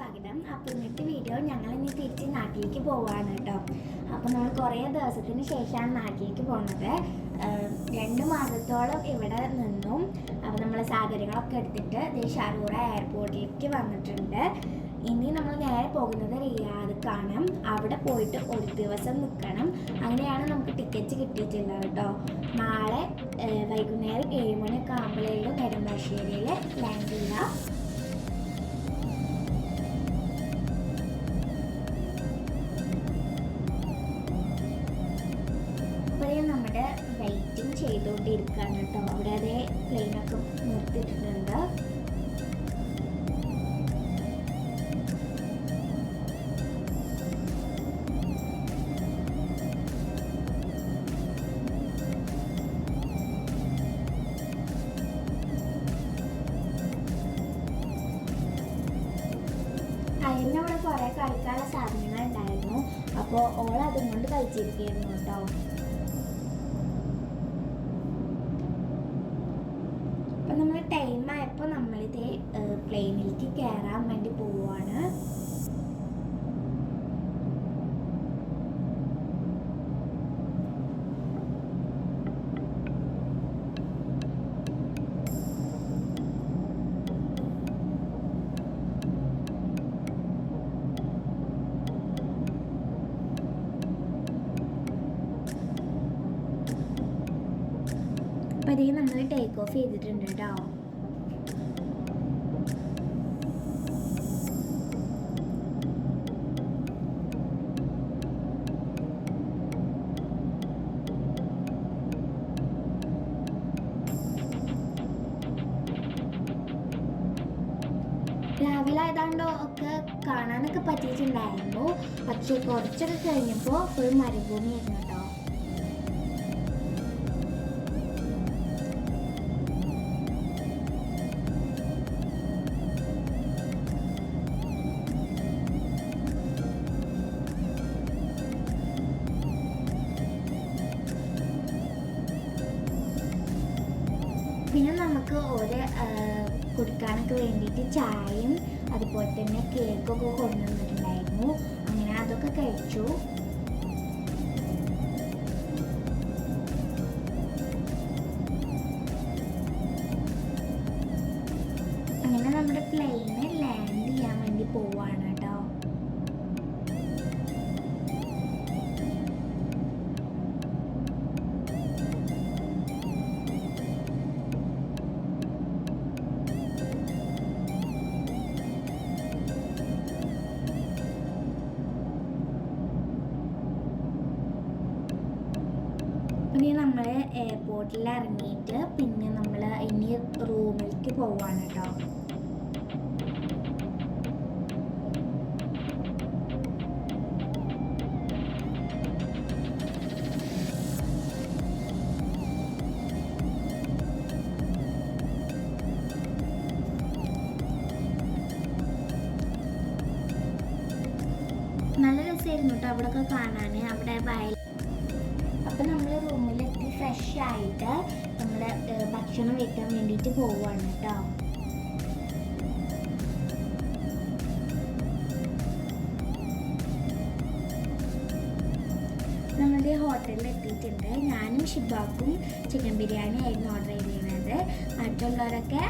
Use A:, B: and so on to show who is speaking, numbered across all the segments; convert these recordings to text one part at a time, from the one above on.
A: സ്വാഗതം. അപ്പോൾ ഇന്നത്തെ വീഡിയോ ഞങ്ങളിനി തിരിച്ച് നാട്ടിലേക്ക് പോവാണ് കേട്ടോ. അപ്പോൾ നമ്മൾ കുറേ ദിവസത്തിന് ശേഷമാണ് നാട്ടിലേക്ക് പോകുന്നത്. 2 മാസത്തോളം ഇവിടെ നിന്നും. അപ്പോൾ നമ്മൾ സാധനങ്ങളൊക്കെ എടുത്തിട്ട് ഷാർജ എയർപോർട്ടിലേക്ക് വന്നിട്ടുണ്ട്. ഇനി നമ്മൾ നേരെ പോകുന്നത് റിയാദിക്കാണ്. അവിടെ പോയിട്ട് ഒരു ദിവസം നിൽക്കണം. അങ്ങനെയാണ് നമുക്ക് ടിക്കറ്റ് കിട്ടിയിട്ടുള്ളത് കേട്ടോ. നാളെ വൈകുന്നേരം 7 മണിയൊക്കെ ആകുമ്പോഴേക്കും നെടുമ്പാശ്ശേരിയിൽ ലാൻഡ് ചെയ്യാം. നമ്മുടെ വെയിറ്റിംഗ് ചെയ്തുകൊണ്ടിരിക്കുകയാണ് കേട്ടോ. അവിടെ അതേ പ്ലെയിനൊക്കെ നിർത്തിയിട്ടുണ്ട്. അതിനവിടെ കുറേ കളിക്കാനുള്ള സാധനങ്ങൾ ഉണ്ടായിരുന്നു. അപ്പോൾ ഓൾ അതും കൊണ്ട് കഴിച്ചിരിക്കുകയായിരുന്നു കേട്ടോ. അപ്പം നമ്മൾ ടൈമായപ്പോൾ നമ്മളിത് പ്ലെയിനിലേക്ക് കയറാൻ വേണ്ടി പോവുകയാണ്. അപ്പോൾ ഇതിൽ നമ്മൾ ടേക്ക് ഓഫ് ചെയ്തിട്ടുണ്ട് കേട്ടോ. രാവിലെ ആയതുകൊണ്ടോ ഒക്കെ കാണാനൊക്കെ പറ്റിയിട്ടുണ്ടായിരുന്നു. പക്ഷെ കുറച്ചൊക്കെ കഴിഞ്ഞപ്പോൾ ഫുൾ മരുഭൂമിയായിരുന്നു കേട്ടോ. പിന്നെ നമുക്ക് കുടിക്കാനൊക്കെ വേണ്ടിയിട്ട് ചായയും അതുപോലെ തന്നെ കേക്കൊക്കെ കൊണ്ടുവന്നിട്ടുണ്ടായിരുന്നു. അങ്ങനെ അതൊക്കെ കഴിച്ചു. അങ്ങനെ നമ്മുടെ പ്ലെയിന് ലാൻഡ് ചെയ്യാൻ വേണ്ടി പോവാണ് കേട്ടോ. ഇനി നമ്മൾ എയർപോർട്ടിൽ ഇറങ്ങിയിട്ട് പിന്നെ നമ്മൾ ഇനി റൂമിലേക്ക് പോവാണ് കേട്ടോ. നല്ല രസമായിരുന്നു കേട്ടോ അവിടെയൊക്കെ കാണാൻ. അവിടെ വയൽ. അപ്പം നമ്മൾ റൂമിലെത്തി ഫ്രഷ് ആയിട്ട് നമ്മൾ ഭക്ഷണം വെക്കാൻ വേണ്ടിയിട്ട് പോവുകയാണ് കേട്ടോ. നമ്മുടെ ഹോട്ടലിൽ എത്തിയിട്ടുണ്ട്. ഞാനും ഷിബാക്കും ചിക്കൻ ബിരിയാണി ആയിരുന്നു ഓർഡർ ചെയ്തിരുന്നത്. മറ്റുള്ളവരൊക്കെ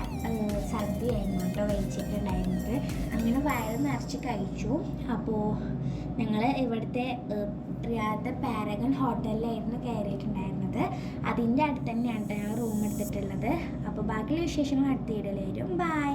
A: സദ്യയായിരുന്നു കേട്ടോ കഴിച്ചിട്ടുണ്ടായിരുന്നത്. അങ്ങനെ വയറ് നിറച്ച് കഴിച്ചു. അപ്പോൾ ഞങ്ങൾ ഇവിടുത്തെ റിയാദ് പാരഗൺ ഹോട്ടലിലായിരുന്നു കയറിയിട്ടുണ്ടായിരുന്നത്. അതിൻ്റെ അടുത്ത് തന്നെയാണ് ഞങ്ങൾ റൂം എടുത്തിട്ടുള്ളത്. അപ്പോൾ ബാക്കിയുള്ള വിശേഷങ്ങൾ അടുത്ത വീഡിയോയിൽ വരും. ബൈ.